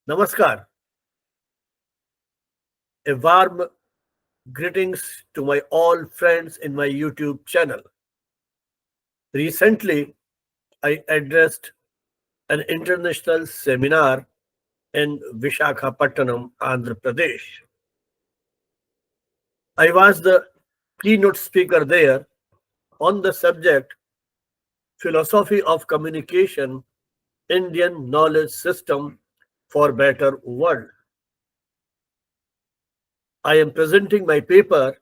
Namaskar. A warm greetings to my all friends in my YouTube channel. Recently, I addressed an international seminar in Visakhapatnam, Andhra Pradesh. I was the keynote speaker there on the subject Philosophy of Communication, Indian Knowledge System for Better World. I am presenting my paper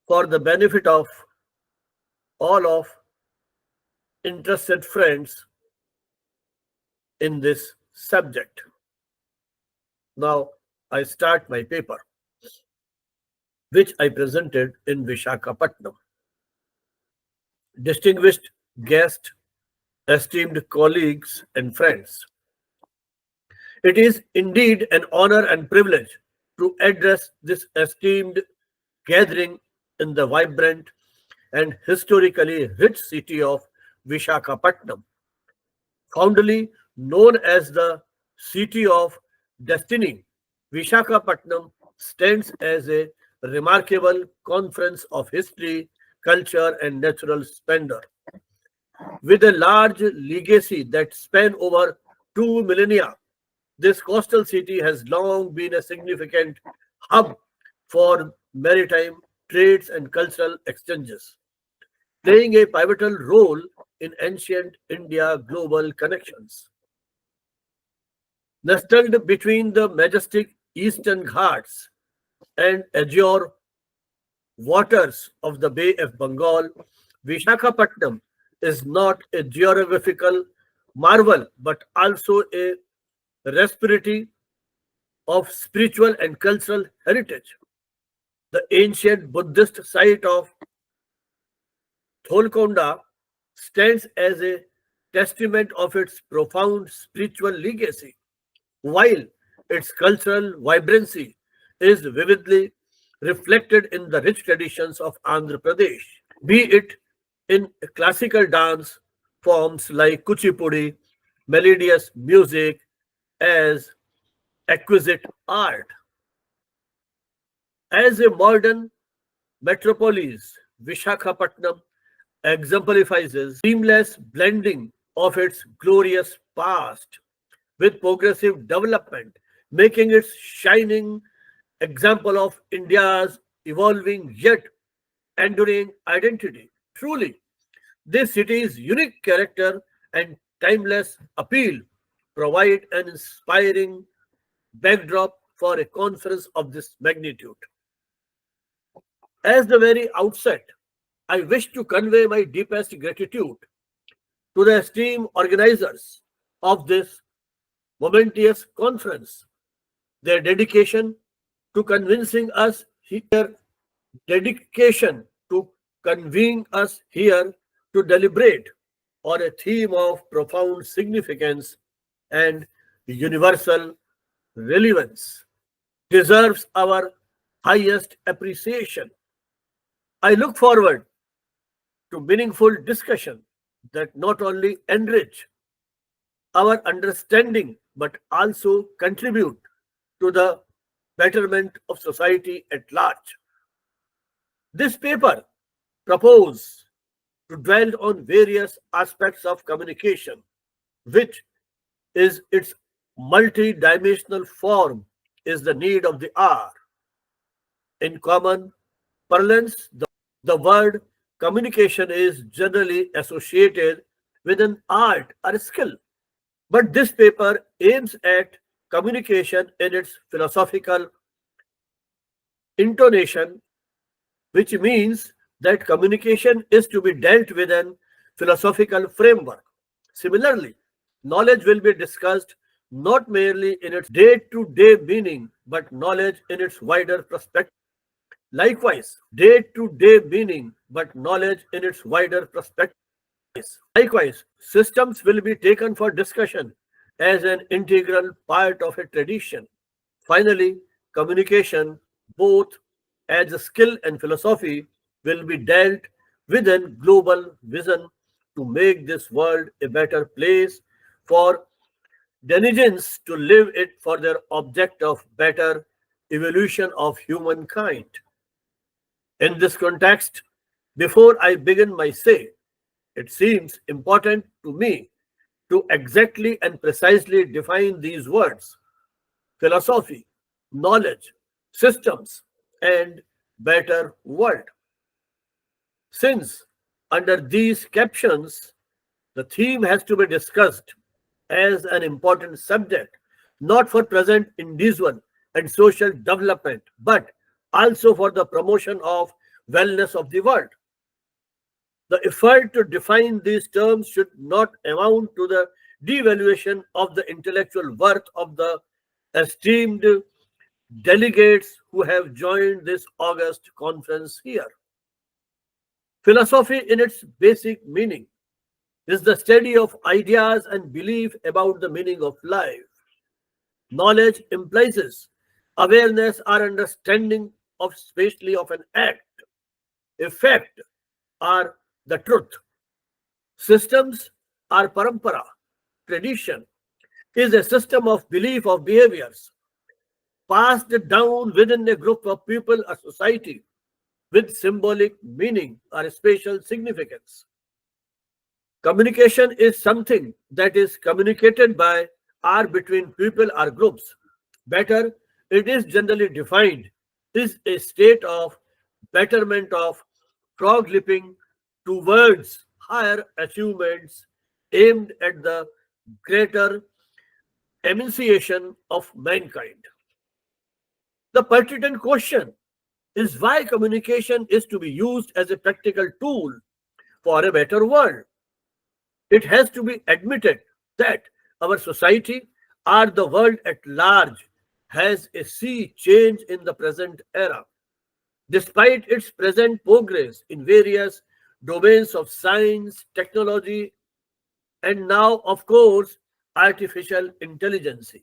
for the benefit of all of interested friends in this subject. Now, I start my paper, which I presented in Visakhapatnam. Distinguished guests, esteemed colleagues, and friends, it is indeed an honor and privilege to address this esteemed gathering in the vibrant and historically rich city of Visakhapatnam, fondly known as the City of Destiny. Visakhapatnam stands as a remarkable confluence of history, culture, and natural splendor. With a large legacy that spans over 2 millennia, this coastal city has long been a significant hub for maritime trades and cultural exchanges, playing a pivotal role in ancient India global connections. Nestled between the majestic eastern Ghats and azure waters of the Bay of Bengal, Visakhapatnam is not a geographical marvel but also a respiratory of spiritual and cultural heritage. The ancient Buddhist site of Tholkonda stands as a testament of its profound spiritual legacy, while its cultural vibrancy is vividly reflected in the rich traditions of Andhra Pradesh, be it in classical dance forms like Kuchipudi, melodious music as exquisite art. As a modern metropolis, Vishakhapatnam exemplifies seamless blending of its glorious past with progressive development, making it shining example of India's evolving yet enduring identity. Truly, this city's unique character and timeless appeal provide an inspiring backdrop for a conference of this magnitude. As the very outset, I wish to convey my deepest gratitude to the esteemed organizers of this momentous conference. Their to convincing us here, dedication to convening us here to deliberate on a theme of profound significance and universal relevance deserves our highest appreciation. I look forward to meaningful discussion that not only enrich our understanding but also contribute to the betterment of society at large. This paper proposes to dwell on various aspects of communication, which is its multi-dimensional form is the need of the hour. In common parlance, the word communication is generally associated with an art or skill. But this paper aims at communication in its philosophical intonation, which means that communication is to be dealt with an philosophical framework. Similarly, knowledge will be discussed not merely in its day to day meaning, but knowledge in its wider perspective. Likewise, day to day meaning, but knowledge in its wider perspective. Likewise, systems will be taken for discussion as an integral part of a tradition. Finally, communication, both as a skill and philosophy, will be dealt with a global vision to make this world a better place for denizens to live it for their object of better evolution of humankind. In this context, before I begin my say, it seems important to me to exactly and precisely define these words: philosophy, knowledge, systems, and better world. Since under these captions, the theme has to be discussed as an important subject, not for present individual and social development, but also for the promotion of wellness of the world. The effort to define these terms should not amount to the devaluation of the intellectual worth of the esteemed delegates who have joined this august conference here. Philosophy, in its basic meaning, is the study of ideas and belief about the meaning of life. Knowledge implies awareness or understanding of spatially of an act, effect, or the truth. Systems or parampara, tradition, is a system of belief of behaviors passed down within a group of people or society with symbolic meaning or spatial significance. Communication is something that is communicated by or between people or groups. Better, it is generally defined is a state of betterment of frog leaping towards higher achievements aimed at the greater emancipation of mankind. The pertinent question is why communication is to be used as a practical tool for a better world. It has to be admitted that our society or the world at large has a sea change in the present era. Despite its present progress in various domains of science, technology, and now, of course, artificial intelligence,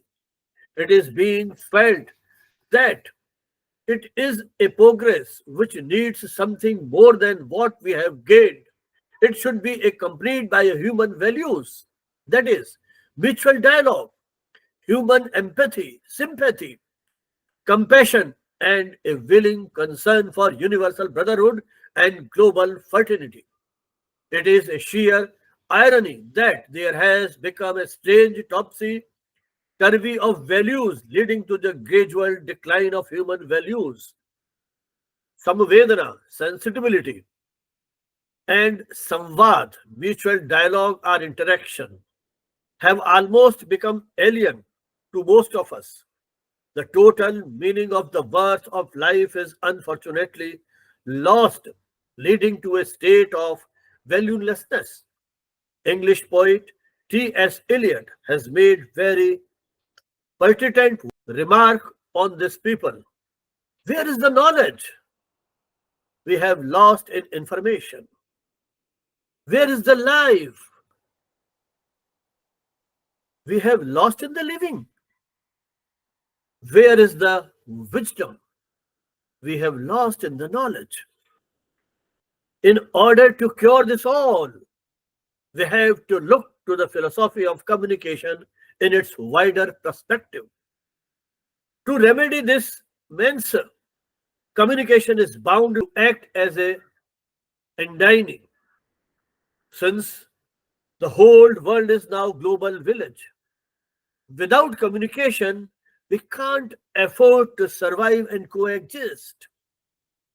it is being felt that it is a progress which needs something more than what we have gained. It should be accompanied by a human values, that is, mutual dialogue, human empathy, sympathy, compassion, and a willing concern for universal brotherhood and global fraternity. It is a sheer irony that there has become a strange topsy turvy of values leading to the gradual decline of human values. Samvedana, sensitivity, and samvad, mutual dialogue or interaction, have almost become alien to most of us. The total meaning of the worth of life is unfortunately lost, leading to a state of valuelessness. English poet T.S. Eliot has made very pertinent remark on this people. Where is the knowledge we have lost in information? Where is the life we have lost in the living? Where is the wisdom we have lost in the knowledge? In order to cure this all, we have to look to the philosophy of communication in its wider perspective. To remedy this means communication is bound to act as a endigning, since the whole world is now global village. Without communication, we can't afford to survive and coexist.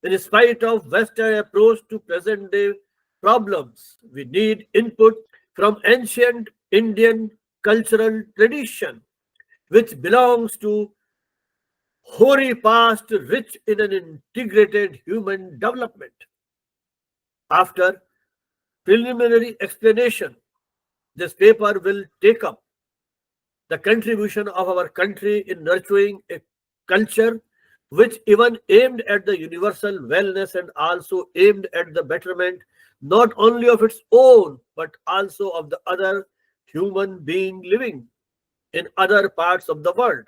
In spite of Western approach to present day problems, we need input from ancient Indian cultural tradition, which belongs to hoary past rich in an integrated human development. After preliminary explanation, this paper will take up the contribution of our country in nurturing a culture which even aimed at the universal wellness and also aimed at the betterment not only of its own but also of the other human being living in other parts of the world.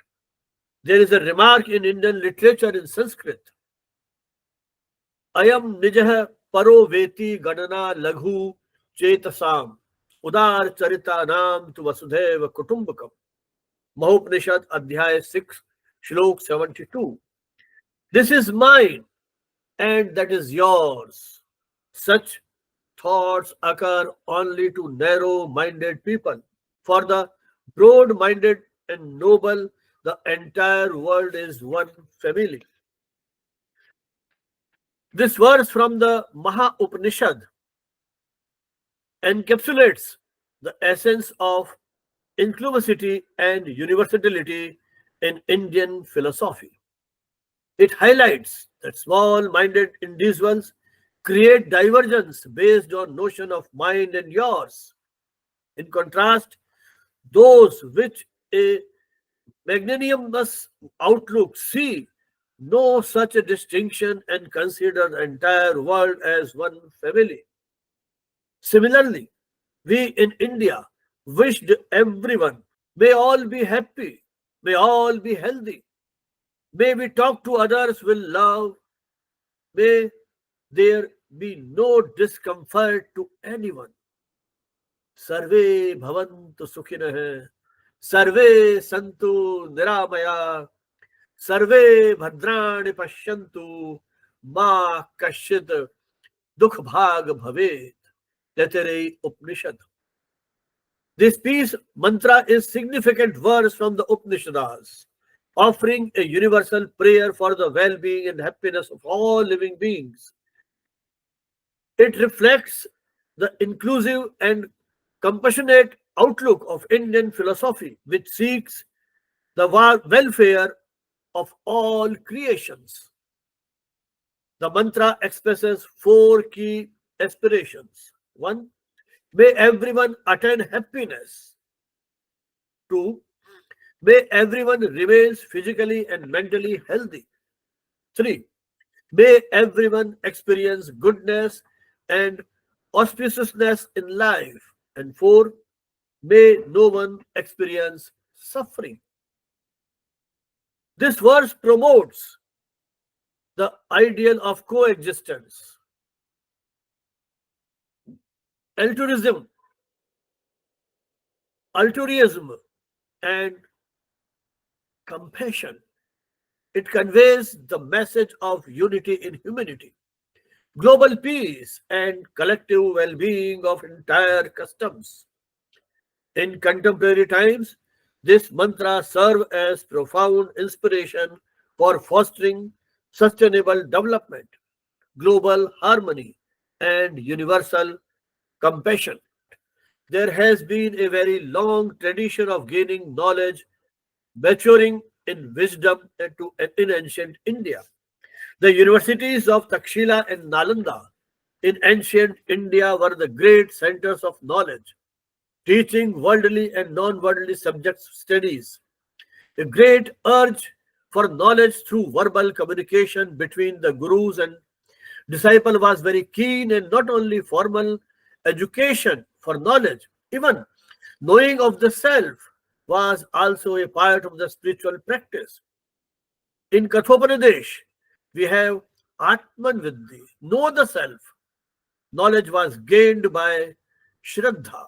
There is a remark in Indian literature in Sanskrit, Ayam nijah paro veti gadana laghu chetasam udar charita nam tu vasudhaiva kutumbakam. Mahopanishad, Adhyay 6, Shlok 72. This is mine and that is yours. Such thoughts occur only to narrow minded people. For the broad minded and noble, the entire world is one family. This verse from the Maha Upanishad encapsulates the essence of inclusivity and universality in Indian philosophy. It highlights that small-minded individuals create divergence based on notion of mind and yours. In contrast, those which a magnanimous outlook see no such a distinction and consider the entire world as one family. Similarly, we in India wished everyone may all be happy, may all be healthy, may we talk to others with love, may there be no discomfort to anyone. Sarve bhavantu sukhinah, sarve santu niramaya, sarve bhadrani pashyantu, ma kashit dukh bhag bhavet. Tetere Upanishad. This peace mantra is significant verse from the Upanishads, offering a universal prayer for the well-being and happiness of all living beings. It reflects the inclusive and compassionate outlook of Indian philosophy, which seeks the welfare of all creations. The mantra expresses four key aspirations. One, may everyone attain happiness. Two, may everyone remain physically and mentally healthy. Three, may everyone experience goodness and auspiciousness in life. And four, may no one experience suffering. This verse promotes the ideal of coexistence, altruism, and compassion. It conveys the message of unity in humanity, global peace, and collective well-being of entire customs. In contemporary times, this mantra serves as profound inspiration for fostering sustainable development, global harmony, and universal compassion. There has been a very long tradition of gaining knowledge, maturing in wisdom in ancient India. The universities of Takshila and Nalanda in ancient India were the great centers of knowledge, teaching worldly and non-worldly subjects studies. A great urge for knowledge through verbal communication between the gurus and disciple was very keen, and not only formal education for knowledge, even knowing of the self was also a part of the spiritual practice. In Kathopadesha, we have Atman Vidhi, know the self. Knowledge was gained by Shraddha,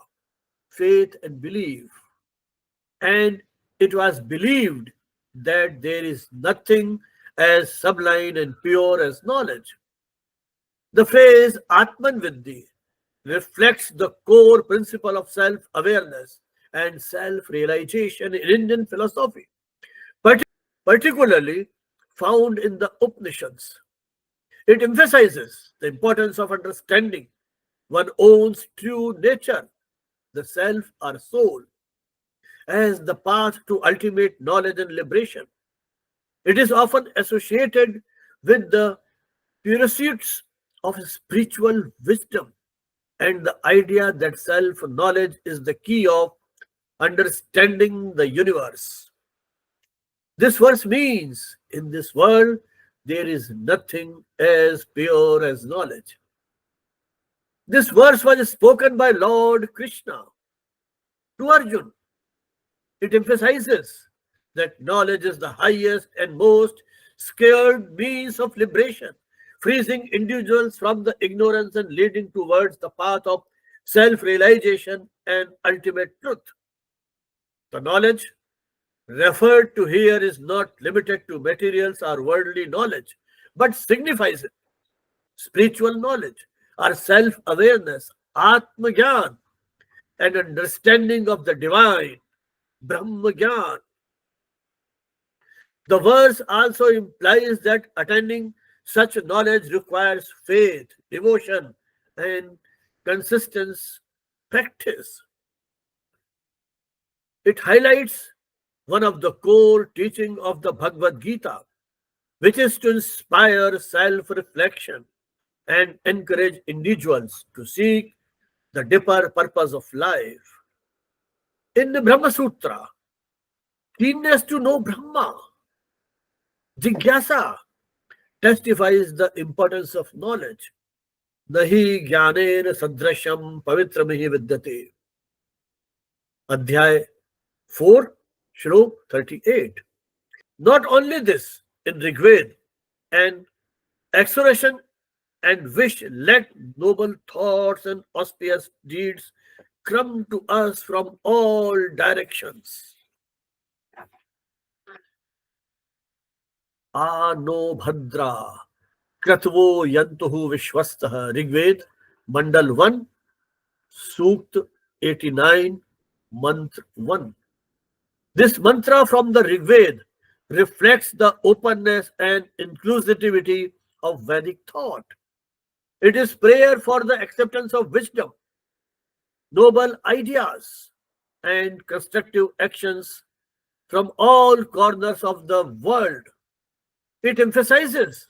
faith and belief. And it was believed that there is nothing as sublime and pure as knowledge. The phrase Atman Vidhi reflects the core principle of self-awareness and self-realization in Indian philosophy, particularly found in the Upanishads. It emphasizes the importance of understanding one's own true nature, the self or soul, as the path to ultimate knowledge and liberation. It is often associated with the pursuits of spiritual wisdom and the idea that self-knowledge is the key of understanding the universe. This verse means in this world there is nothing as pure as knowledge. This verse was spoken by Lord Krishna to Arjuna. It emphasizes that knowledge is the highest and most scared means of liberation, freeing individuals from the ignorance and leading towards the path of self-realization and ultimate truth. The knowledge referred to here is not limited to materials or worldly knowledge, but signifies spiritual knowledge or self-awareness, Atma-gyan, and understanding of the divine, Brahma-gyan. The verse also implies that attaining such knowledge requires faith, devotion, and consistent practice. It highlights one of the core teachings of the Bhagavad Gita, which is to inspire self-reflection and encourage individuals to seek the deeper purpose of life. In the Brahma Sutra, keenness to know Brahma, Jigyasa, testifies the importance of knowledge. Nahi jnanena sadrasham pavitramihi vidyate. Adhyay 4, Shlok 38. Not only this, in Rigved, an exhortation and wish let noble thoughts and auspicious deeds come to us from all directions. Ano Bhadra Kratvo Yantuhu Vishwastah. Rigved, Mandal 1, Sukt 89, Mantra 1. This mantra from the Rigved reflects the openness and inclusivity of Vedic thought. It is prayer for the acceptance of wisdom, noble ideas, and constructive actions from all corners of the world. It emphasizes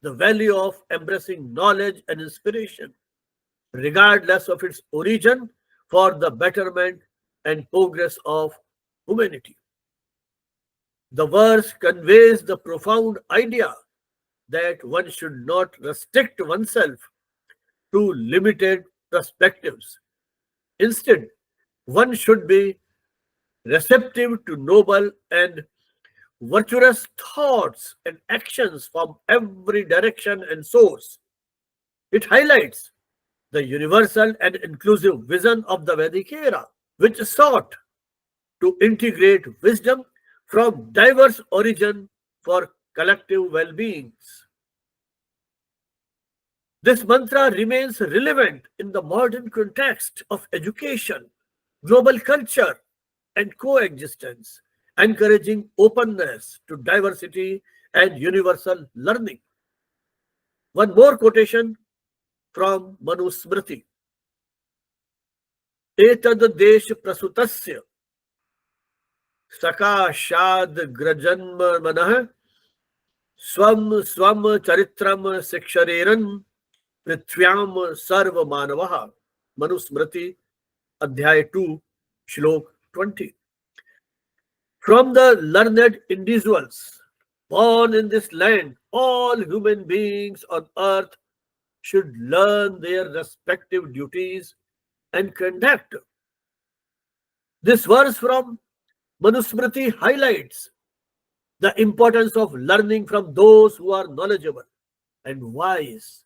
the value of embracing knowledge and inspiration, regardless of its origin, for the betterment and progress of humanity. The verse conveys the profound idea that one should not restrict oneself to limited perspectives. Instead, one should be receptive to noble and virtuous thoughts and actions from every direction and source. It highlights the universal and inclusive vision of the Vedic era, which sought to integrate wisdom from diverse origins for collective well-beings. This mantra remains relevant in the modern context of education, global culture, and coexistence, encouraging openness to diversity and universal learning. One more quotation from Manusmriti. Etad desh prasutasya sakashad grajanma manah swam swam charitram sikshareran prithvyam sarva manavaha. Manusmriti, Adhyay 2, Shlok 20. From the learned individuals born in this land, all human beings on earth should learn their respective duties and conduct. This verse from Manusmriti highlights the importance of learning from those who are knowledgeable and wise,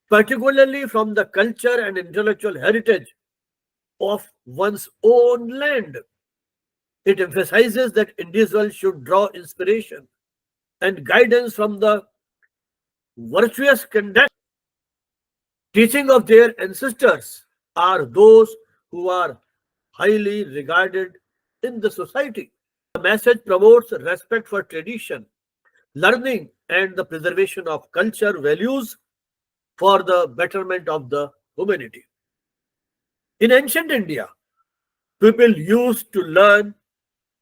particularly from the culture and intellectual heritage of one's own land. It emphasizes that individuals should draw inspiration and guidance from the virtuous conduct, teaching of their ancestors, are those who are highly regarded in the society. The message promotes respect for tradition, learning, and the preservation of culture values for the betterment of the humanity. In ancient India, people used to learn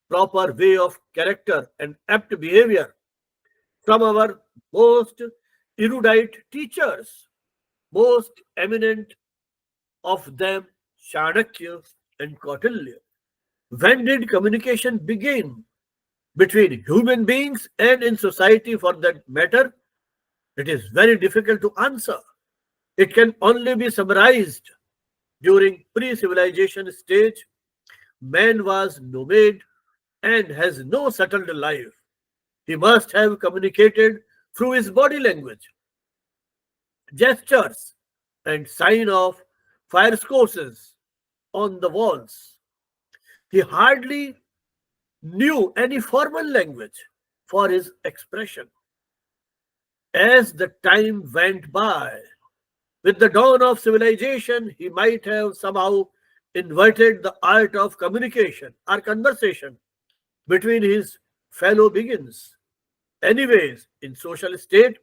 proper way of character and apt behavior from our most erudite teachers, most eminent of them Chanakya and Kautilya. When did communication begin between human beings and in society for that matter? It is very difficult to answer. It can only be summarized during pre-civilization stage. Man was nomad and has no settled life. He must have communicated through his body language, gestures, and sign of fire courses on the walls. He hardly knew any formal language for his expression. As the time went by, with the dawn of civilization, he might have somehow inverted the art of communication or conversation between his fellow beings. Anyways, in social state,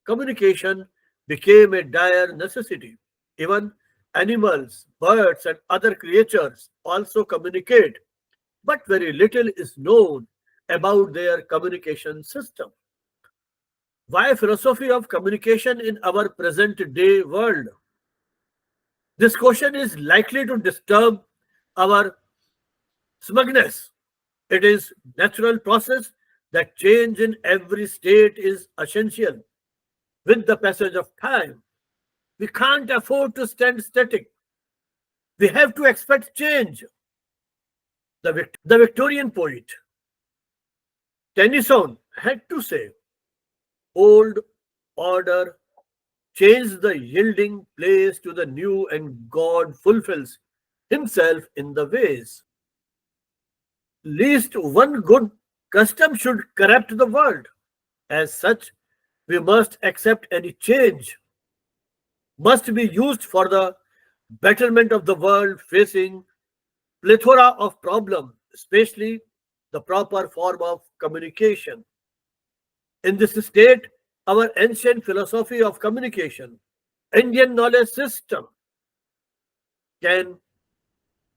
communication became a dire necessity. Even animals, birds, and other creatures also communicate, but very little is known about their communication system. Why philosophy of communication in our present day world? This question is likely to disturb our smugness. It is natural process that change in every state is essential. With the passage of time, we can't afford to stand static. We have to expect change. The Victorian poet Tennyson had to say, old order change the yielding place to the new, and God fulfills himself in the ways. Least one good custom should corrupt the world. As such, we must accept any change must be used for the betterment of the world facing plethora of problems, especially the proper form of communication. In this state, our ancient philosophy of communication, Indian knowledge system, can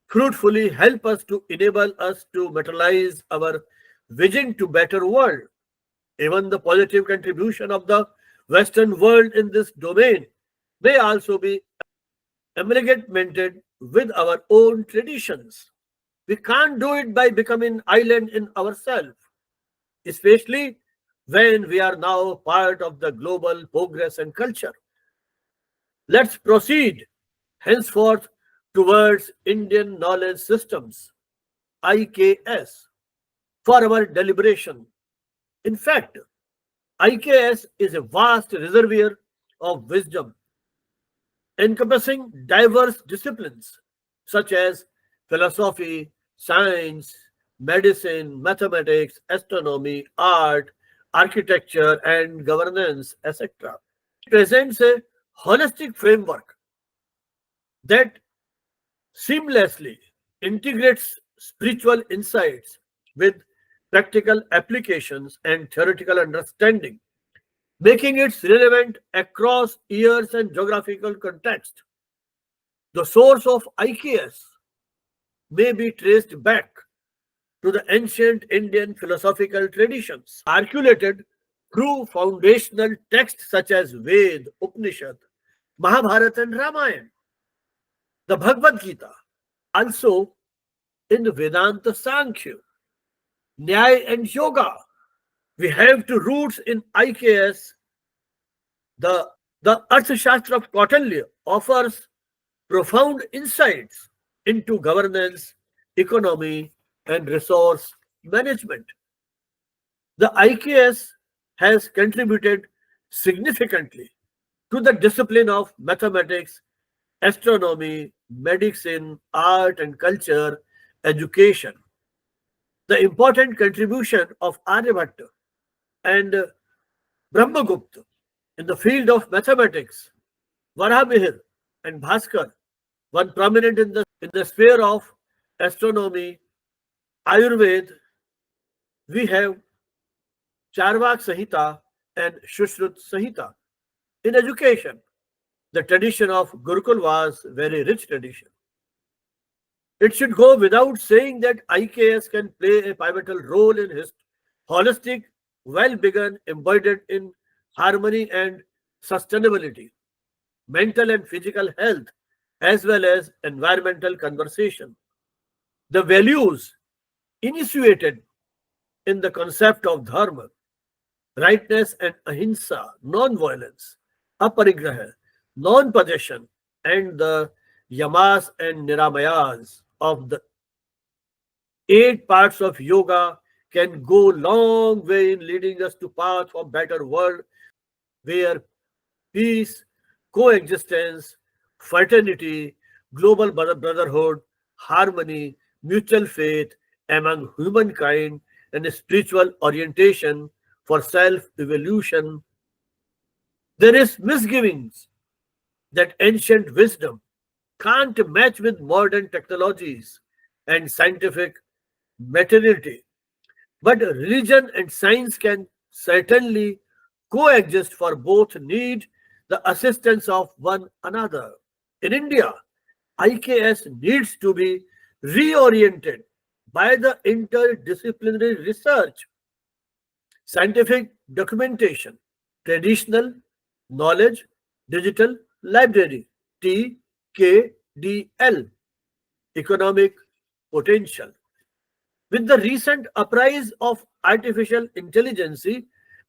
fruitfully help us to enable us to materialize our vision to better world. Even the positive contribution of the Western world in this domain may also be amalgamated with our own traditions. We can't do it by becoming island in ourselves, especially when we are now part of the global progress and culture. Let's proceed henceforth towards Indian knowledge systems, IKS, for our deliberation. In fact, IKS is a vast reservoir of wisdom encompassing diverse disciplines such as philosophy, science, medicine, mathematics, astronomy, art, architecture, and governance, etc. It presents a holistic framework that seamlessly integrates spiritual insights with practical applications and theoretical understanding, making it relevant across years and geographical context. The source of IKS may be traced back to the ancient Indian philosophical traditions, articulated through foundational texts such as Ved, Upanishad, Mahabharata, and Ramayana, the Bhagavad Gita, also in Vedanta Sankhya, Nyaya, and Yoga. We have to roots in IKS. The, the Arthashastra of Kautilya offers profound insights into governance, economy, and resource management. The IKS has contributed significantly to the discipline of mathematics, astronomy, medicine, art, and culture, education. The important contribution of Aryabhatta and Brahmagupta in the field of mathematics, Varahamihir and Bhaskar, one prominent in the sphere of astronomy, Ayurveda. We have Charvak Samhita and Shushruta Samhita. In education, the tradition of Gurukul was very rich tradition. It should go without saying that IKS can play a pivotal role in his holistic, well-begun, embodied in harmony and sustainability, mental and physical health, as well as environmental conservation. The values initiated in the concept of dharma, rightness and ahimsa, non-violence, aparigraha, non-possession, and the yamas and niramayas of the 8 parts of yoga can go long way in leading us to path of better world where peace, coexistence, fraternity, global brotherhood, harmony, mutual faith, among humankind and a spiritual orientation for self-evolution. There is misgivings that ancient wisdom can't match with modern technologies and scientific materiality. But religion and science can certainly coexist, for both need the assistance of one another. In India, IKS needs to be reoriented by the interdisciplinary research, scientific documentation, traditional knowledge, digital library, TKDL, economic potential. With the recent uprise of artificial intelligence,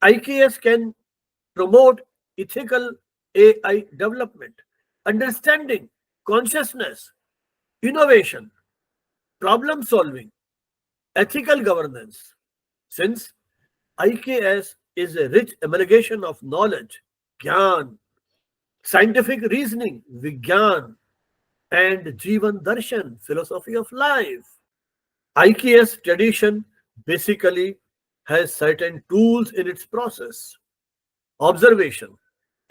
IKS can promote ethical AI development, understanding, consciousness, innovation, problem solving, ethical governance. Since IKS is a rich amalgamation of knowledge, Gyan, scientific reasoning, Vigyan, and Jivan Darshan, philosophy of life. IKS tradition basically has certain tools in its process: observation,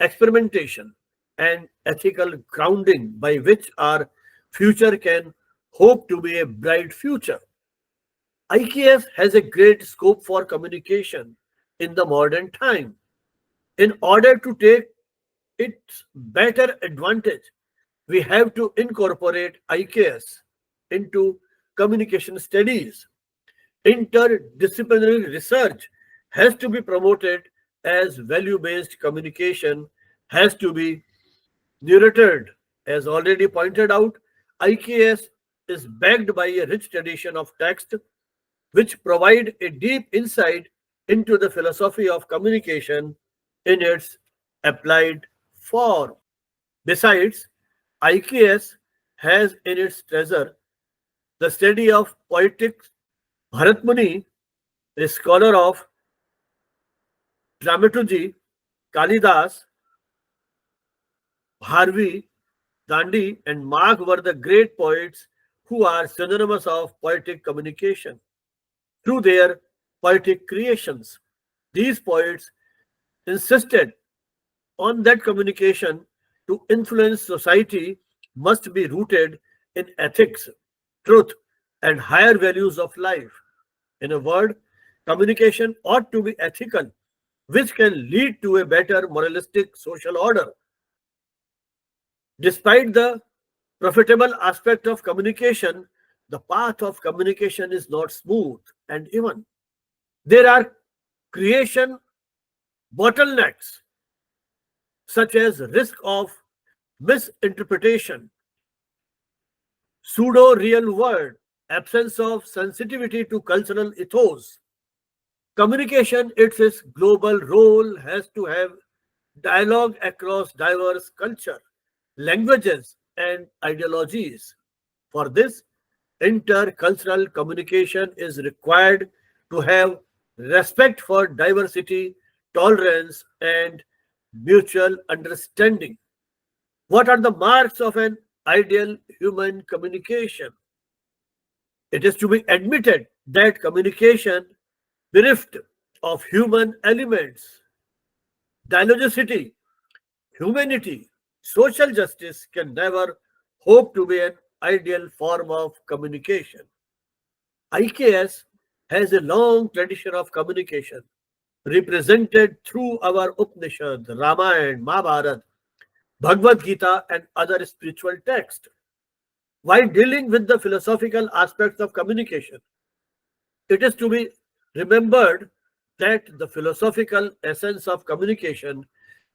experimentation, and ethical grounding by which our future can hope to be a bright future. IKS has a great scope for communication in the modern time. In order to take its better advantage, we have to incorporate IKS into communication studies. Interdisciplinary research has to be promoted as value-based communication has to be nurtured. As already pointed out, IKS is backed by a rich tradition of text which provide a deep insight into the philosophy of communication in its applied form. Besides, IKS has in its treasure the study of poetics. Bharat Muni, a scholar of dramaturgy, Kalidas, Bharvi, Dandi, and Magh were the great poets who are synonymous of poetic communication. Through their poetic creations, these poets insisted on that communication to influence society must be rooted in ethics, truth, and higher values of life. In a word, communication ought to be ethical, which can lead to a better moralistic social order. Despite the profitable aspect of communication, the path of communication is not smooth and even. There are creation bottlenecks, such as risk of misinterpretation, pseudo real word, absence of sensitivity to cultural ethos. Communication, its global role, has to have dialogue across diverse culture, languages, and ideologies. For this, intercultural communication is required to have respect for diversity, tolerance, and mutual understanding. What are the marks of an ideal human communication? It is to be admitted that communication bereft of human elements, dialogicity, humanity, social justice can never hope to be an ideal form of communication. IKS has a long tradition of communication represented through our Upanishads, Ramayana, Mahabharata, Bhagavad Gita, and other spiritual texts. While dealing with the philosophical aspects of communication, it is to be remembered that the philosophical essence of communication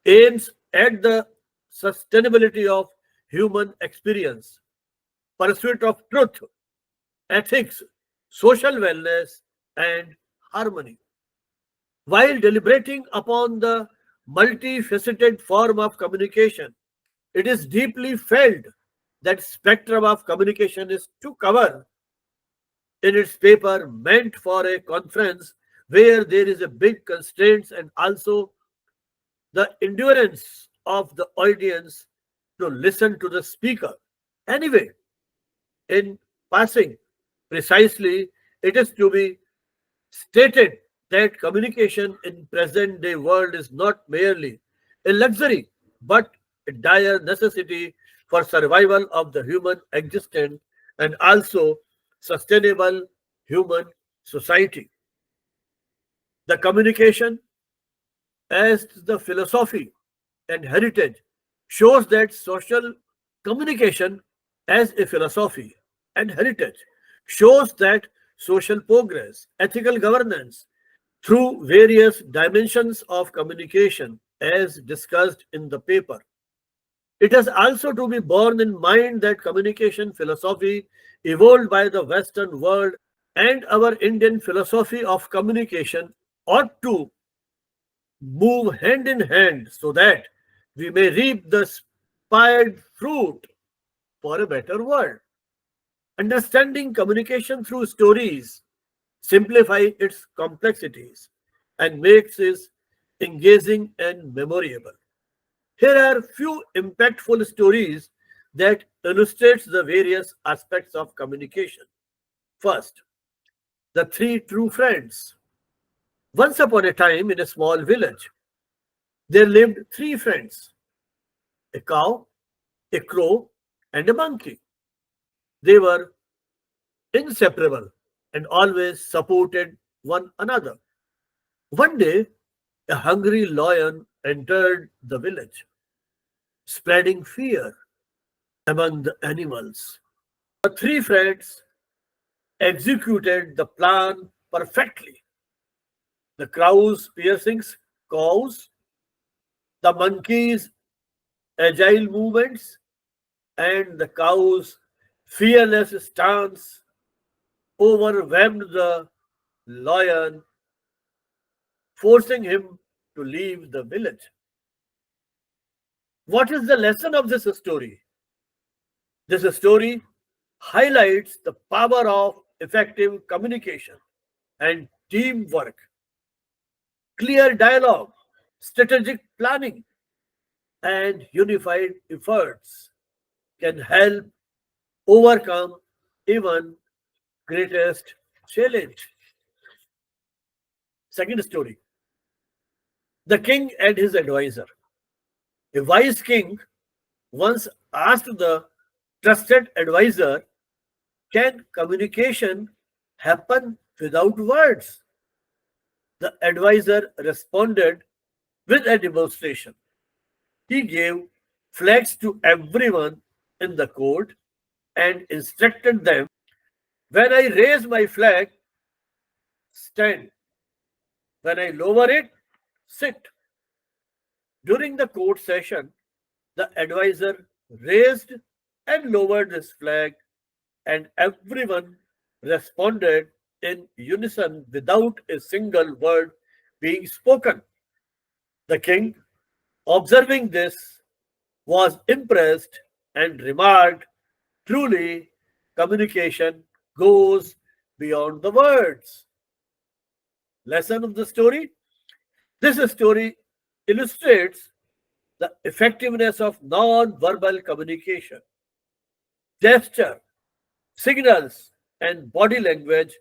aims at the sustainability of human experience, pursuit of truth, ethics, social wellness, and harmony. While deliberating upon the multifaceted form of communication, it is deeply felt that spectrum of communication is to cover in its paper meant for a conference where there is a big constraints and also the endurance of the audience to listen to the speaker. Anyway, in passing, precisely It is to be stated that communication in present-day world is not merely a luxury, but a dire necessity for survival of the human existence and also sustainable human society. The communication as the philosophy and heritage shows that social communication as a philosophy and heritage shows that social progress, ethical governance through various dimensions of communication as discussed in the paper. It has also to be borne in mind that communication philosophy evolved by the Western world and our Indian philosophy of communication ought to move hand in hand so that we may reap the inspired fruit for a better world. Understanding communication through stories simplify its complexities and makes it engaging and memorable. Here are few impactful stories that illustrates the various aspects of communication. First, the three true friends. Once upon a time in a small village, there lived three friends, a cow, a crow, and a monkey. They were inseparable and always supported one another. One day, a hungry lion entered the village, spreading fear among the animals. The three friends executed the plan perfectly. The crow's piercing caws, the monkey's agile movements, and the cow's fearless stance overwhelmed the lion, forcing him to leave the village. What is the lesson of this story? This story highlights the power of effective communication and teamwork, clear dialogue, strategic planning, and unified efforts can help overcome even greatest challenge. Second story, the king and his advisor. A wise king once asked the trusted advisor, can communication happen without words? The advisor responded with a demonstration. He gave flags to everyone in the court and instructed them, when I raise my flag, stand. When I lower it, sit. During the court session, the advisor raised and lowered his flag, and everyone responded in unison without a single word being spoken. The king, observing this, was impressed and remarked, truly, communication goes beyond the words. Lesson of the story? This story illustrates the effectiveness of non-verbal communication. Gesture, signals, and body language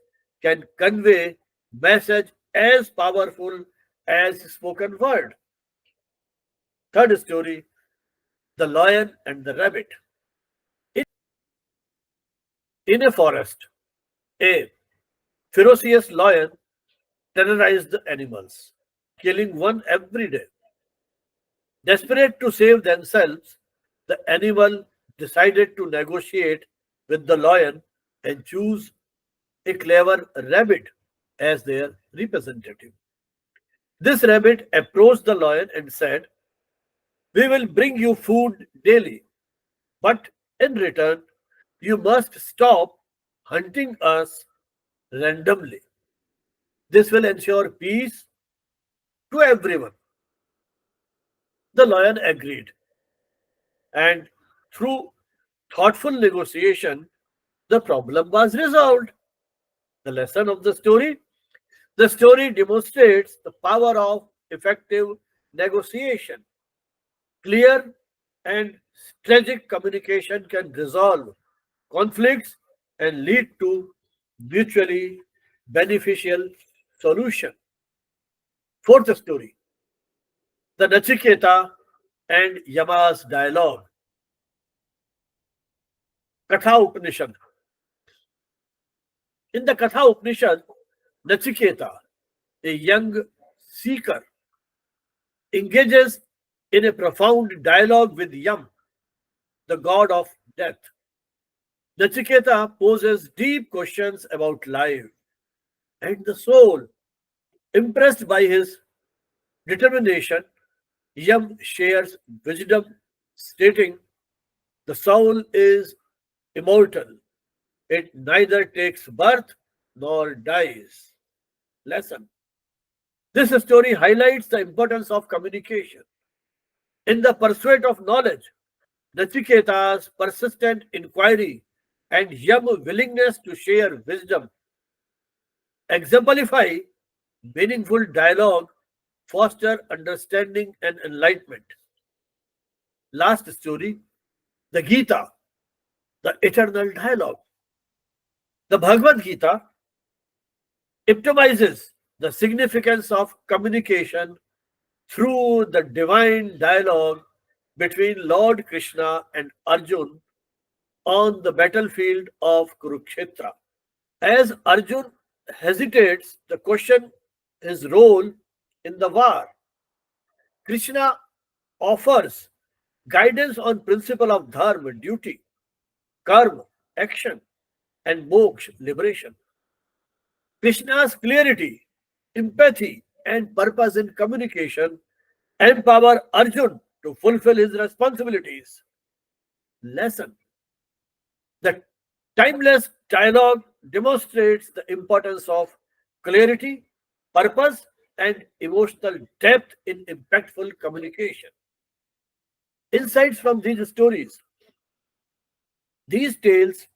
can convey message as powerful as spoken word. Third story, the lion and the rabbit. In in a forest, a ferocious lion terrorized the animals, killing one every day. Desperate to save themselves, the animal decided to negotiate with the lion and choose a clever rabbit as their representative. This rabbit approached the lion and said, we will bring you food daily, but in return, you must stop hunting us randomly. This will ensure peace to everyone. The lion agreed, and through thoughtful negotiation, the problem was resolved. The lesson of the story? The story demonstrates the power of effective negotiation. Clear and strategic communication can resolve conflicts and lead to mutually beneficial solution. Fourth story, the Nachiketa and Yama's dialogue. Katha Upanishad. In the Katha Upanishad, Nachiketa, a young seeker, engages in a profound dialogue with Yam, the god of death. Nachiketa poses deep questions about life and the soul. Impressed by his determination, Yam shares wisdom, stating, the soul is immortal. It neither takes birth nor dies. Lesson. This story highlights the importance of communication. In the pursuit of knowledge, Nachiketa's persistent inquiry and Yam's willingness to share wisdom exemplify meaningful dialogue, foster understanding and enlightenment. Last story, the Gita, the eternal dialogue. The Bhagavad Gita epitomizes the significance of communication through the divine dialogue between Lord Krishna and Arjun on the battlefield of Kurukshetra. As Arjun hesitates to question his role in the war, Krishna offers guidance on principle of dharma, duty, karma, action, and moksha, liberation. Krishna's clarity, empathy, and purpose in communication empower Arjun to fulfill his responsibilities. Lesson. The timeless dialogue demonstrates the importance of clarity, purpose, and emotional depth in impactful communication. Insights from these stories. These tales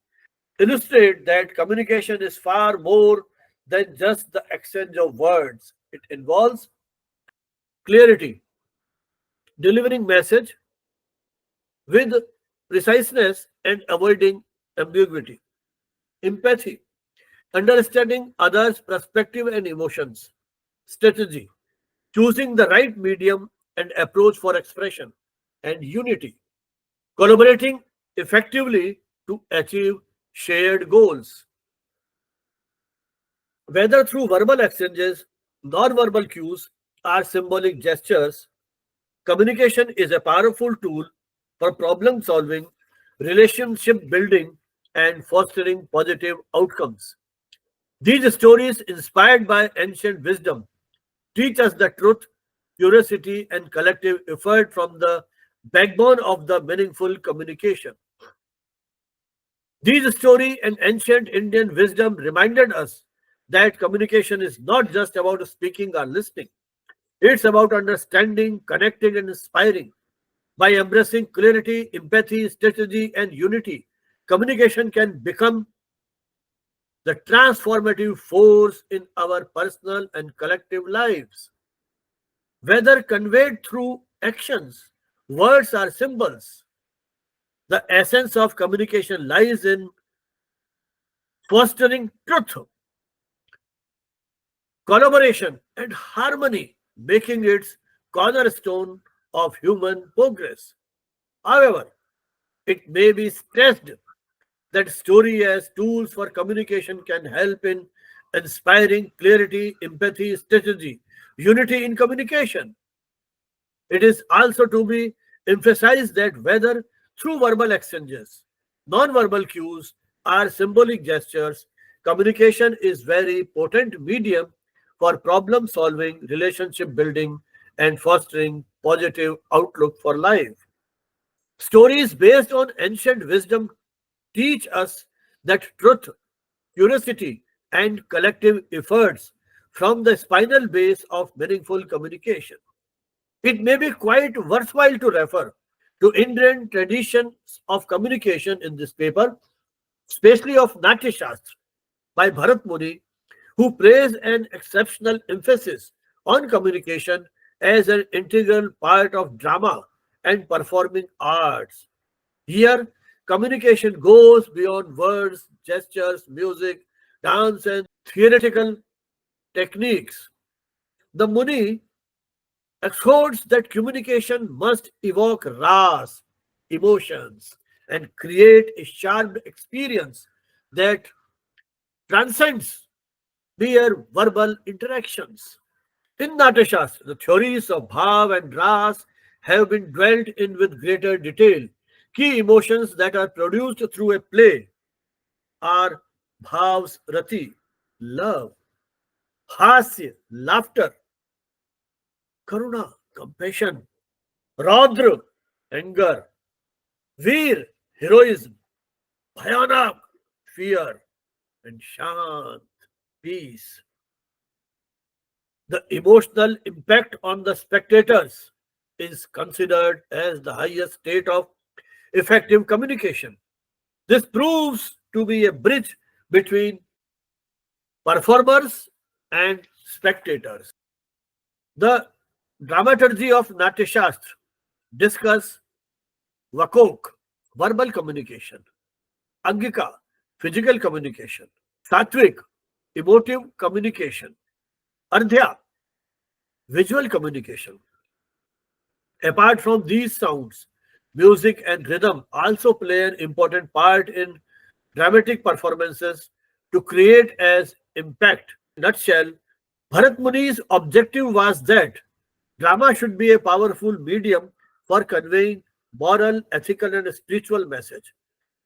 illustrate that communication is far more than just the exchange of words. It involves clarity, delivering message with preciseness and avoiding ambiguity; empathy, understanding others' perspective and emotions; strategy, choosing the right medium and approach for expression; and unity, collaborating effectively to achieve shared goals. Whether through verbal exchanges, non-verbal cues, or symbolic gestures, communication is a powerful tool for problem solving, relationship building, and fostering positive outcomes. These stories, inspired by ancient wisdom, teach us the truth, curiosity, and collective effort from the backbone of the meaningful communication. These stories and ancient Indian wisdom reminded us that communication is not just about speaking or listening. It's about understanding, connecting, and inspiring. By embracing clarity, empathy, strategy, and unity, communication can become the transformative force in our personal and collective lives. Whether conveyed through actions, words, or symbols, the essence of communication lies in fostering truth, collaboration, and harmony, making it cornerstone of human progress. However, it may be stressed that story as tools for communication can help in inspiring clarity, empathy, strategy, unity in communication. It is also to be emphasized that whether through verbal exchanges, non-verbal cues, or symbolic gestures, communication is very potent medium for problem solving, relationship building, and fostering positive outlook for life. Stories based on ancient wisdom teach us that truth, curiosity, and collective efforts from the spinal base of meaningful communication. It may be quite worthwhile to refer to Indian traditions of communication in this paper, especially of Natyashastra by Bharat Muni, who praised an exceptional emphasis on communication as an integral part of drama and performing arts. Here, communication goes beyond words, gestures, music, dance, and theoretical techniques. The Muni exhorts that communication must evoke ras, emotions, and create a sharp experience that transcends mere verbal interactions. In Natyashastra, the theories of bhav and ras have been dwelt in with greater detail. Key emotions that are produced through a play are bhavs rati, love, hasya, laughter, karuna, compassion, raudra, anger, veer, heroism, bhayanak, fear, and shant, peace. The emotional impact on the spectators is considered as the highest state of effective communication. This proves to be a bridge between performers and spectators. The dramaturgy of Natyashastra discuss Vakok, verbal communication, Angika, physical communication, Satvik, emotive communication, Ardhya, visual communication. Apart from these sounds, music and rhythm also play an important part in dramatic performances to create as impact. In a nutshell, Bharat Muni's objective was that drama should be a powerful medium for conveying moral, ethical, and spiritual message.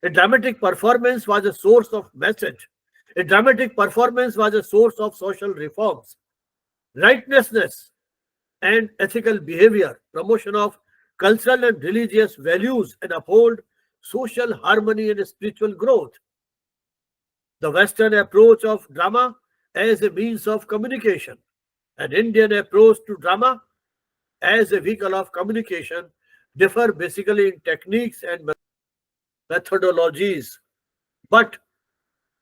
A dramatic performance was a source of message. A dramatic performance was a source of social reforms, righteousness, and ethical behavior, promotion of cultural and religious values, and uphold social harmony and spiritual growth. The Western approach of drama as a means of communication, an Indian approach to drama as a vehicle of communication differ basically in techniques and methodologies, but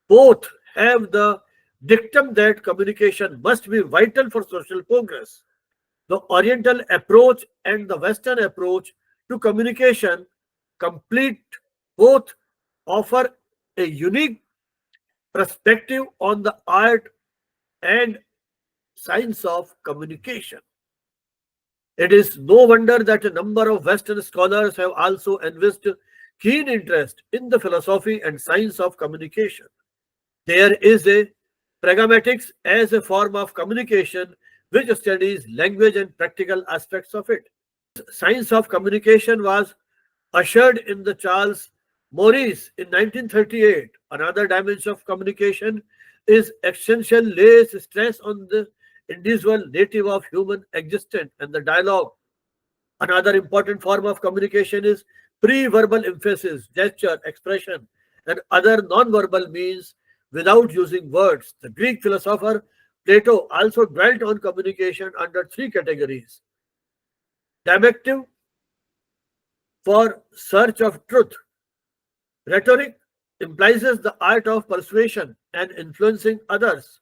both have the dictum that communication must be vital for social progress. The Oriental approach and the Western approach to communication complete both offer a unique perspective on the art and science of communication. It is no wonder that a number of Western scholars have also envisaged keen interest in the philosophy and science of communication. There is a pragmatics as a form of communication which studies language and practical aspects of it. Science of communication was ushered in the Charles Maurice in 1938. Another dimension of communication is essential lays stress on the individual native of human existence and the dialogue. Another important form of communication is pre-verbal emphasis, gesture, expression, and other non-verbal means without using words. The Greek philosopher Plato also dwelt on communication under three categories. Dialective for search of truth. Rhetoric implies the art of persuasion and influencing others.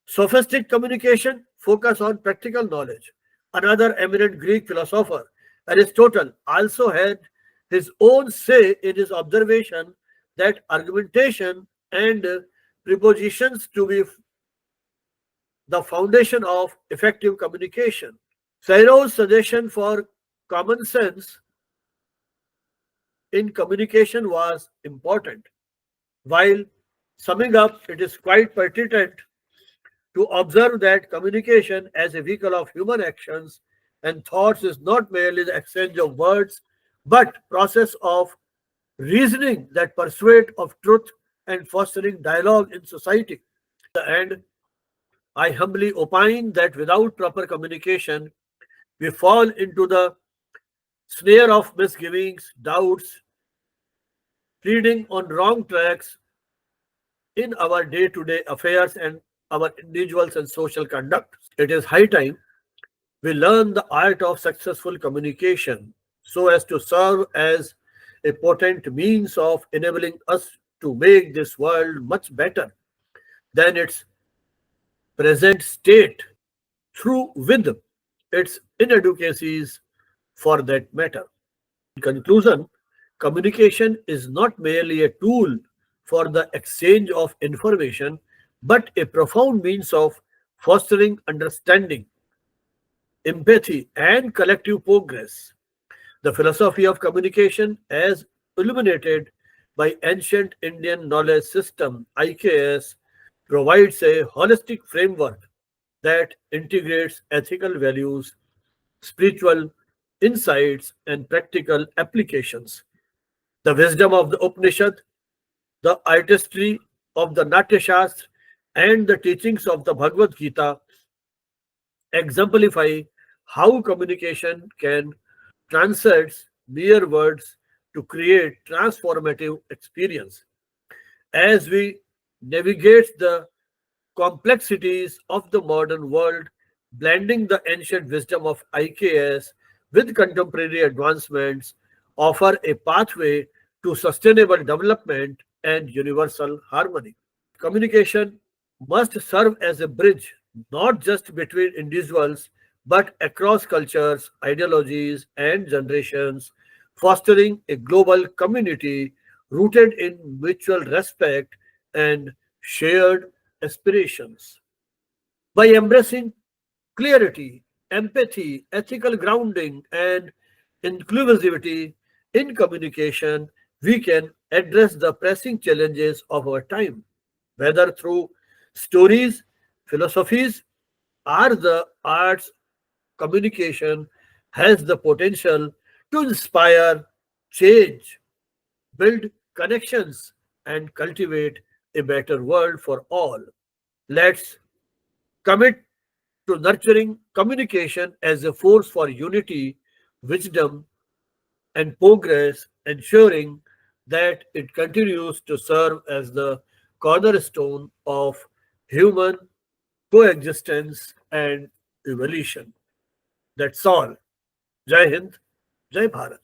Sophistic communication focus on practical knowledge. Another eminent Greek philosopher, Aristotle, also had his own say in his observation that argumentation and prepositions to be the foundation of effective communication. Cyrus' suggestion for common sense in communication was important. While summing up, it is quite pertinent to observe that communication as a vehicle of human actions and thoughts is not merely the exchange of words, but process of reasoning that persuade of truth and fostering dialogue in society. And I humbly opine that without proper communication, we fall into the snare of misgivings, doubts, leading on wrong tracks in our day-to-day affairs and our individuals and social conduct. It is high time we learn the art of successful communication so as to serve as a potent means of enabling us to make this world much better than its present state through with its inadequacies for that matter. In conclusion, communication is not merely a tool for the exchange of information, but a profound means of fostering understanding, empathy, and collective progress. The philosophy of communication, as illuminated by ancient Indian knowledge system IKS, provides a holistic framework that integrates ethical values, spiritual insights, and practical applications. The wisdom of the Upanishad, the artistry of the Natyashastra, and the teachings of the Bhagavad Gita exemplify how communication can transcend mere words to create transformative experience. As we navigate the complexities of the modern world, blending the ancient wisdom of IKS with contemporary advancements offer a pathway to sustainable development and universal harmony. Communication must serve as a bridge not just between individuals but across cultures, ideologies, and generations, fostering a global community rooted in mutual respect and shared aspirations. By embracing clarity, empathy, ethical grounding, and inclusivity in communication, we can address the pressing challenges of our time, whether through stories, philosophies, or the arts. Communication has the potential to inspire change, build connections, and cultivate a better world for all. Let's commit to nurturing communication as a force for unity, wisdom, and progress, ensuring that it continues to serve as the cornerstone of human coexistence and evolution. That's all. Jai Hind, Jai Bharat.